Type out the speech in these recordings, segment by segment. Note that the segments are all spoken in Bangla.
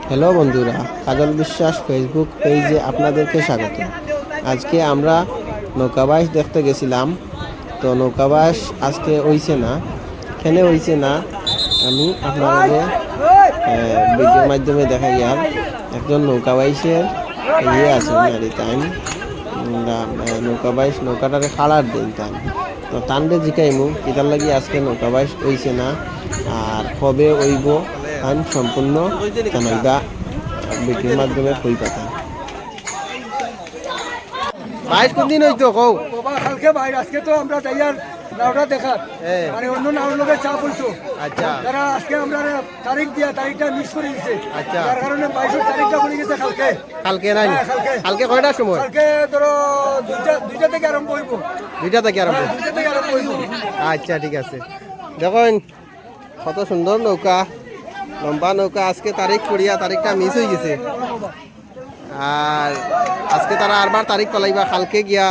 হ্যালো বন্ধুরা, কাজল বিশ্বাস ফেসবুক পেজে আপনাদেরকে স্বাগত। আজকে আমরা নৌকাবাস দেখতে গেছিলাম। তো নৌকাবাস আজকে হইছে না, কেন হইছে না আমি আপনাদের ভিডিওর মাধ্যমে দেখাই। আর একজন নৌকাবাইশের আছে নারী টাইম নৌকাবাইশ নৌকাটারে খাড়ার দিন টাইম। তো টানলে জিকাইমু কিতার লাগি আজকে নৌকাবাইশ হইছে না আর কবে হইব টাইম সম্পূর্ণ জানাইবা ভিডিওর মাধ্যমে কই পাতাম। বাইশ কোন দিন হইতো কও বাবা কালকে বাইরে আজকে তো আমরা যাইয়ার নাওটা দেখার মানে অন্য নাওর লোকের চা বলছো। আচ্ছা, তারা আজকে আমরা তারিখ দিয়া তারিখটা মিস করে দিছে। আচ্ছা, তার কারণে 22 তারিখটা পড়ে গেছে কালকে। কালকে নাই? কালকে কয়টার সময়? কালকে ধরো দুইটা থেকে আরম্ভ হইব। দুইটা থেকে আরম্ভ? দুইটা থেকে আরম্ভ হইব। আচ্ছা ঠিক আছে। দেখুন কত সুন্দর নৌকা, লম্বা নৌকা। আজকে তারিখ পড়িয়া তারিখটা মিস হয়ে গেছে। আর আজকে তারা আরবার তারিখ পালাইবা, কালকে গিয়া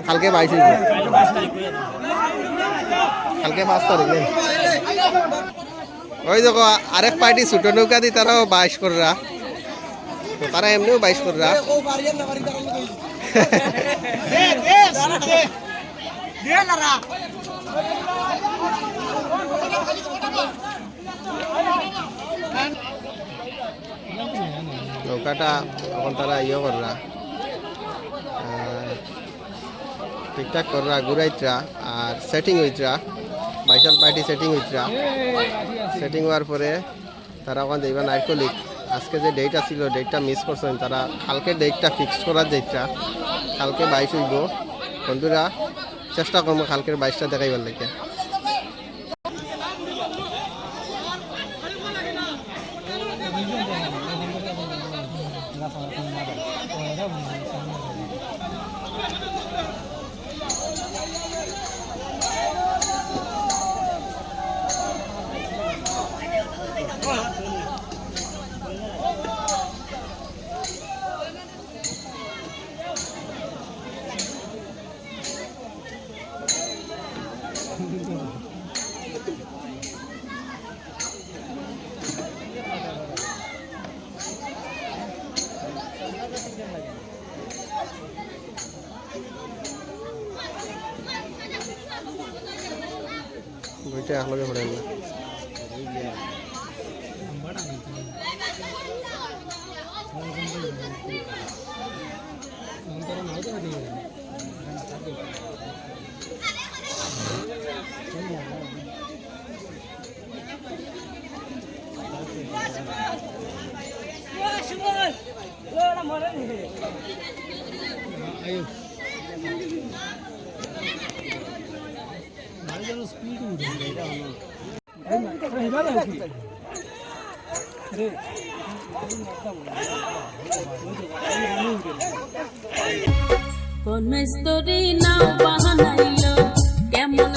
কালকে 22 হইব। কালকে 5 তারিখ নেই? ওই দেখো আরেক পার্টি ছোট নৌকা দি তারাও 22 কররা, তো তারা এমনিও 22 কররা। নৌকাটা এখন তারা কররা, ঠিকঠাক কররা, ঘুরাইতরা আর সেটিং হইতরা। বাইশাল পার্টি সেটিং হইতরা। সেটিং হওয়ার পরে তারা ওখান যাইবা নাইটকলিক। আজকে যে ডেট আছিল ডেটটা মিস করছেন তারা, কালকে ডেটটা ফিক্স করার যাইতরা। কালকে 22 হইব। বন্ধুরা চেষ্টা করবো কালকের 22টা দেখাইবার লাগে। দুইটা একলগে পড়ে না। কোন স্তরি নাও বাহানাইলো কেমন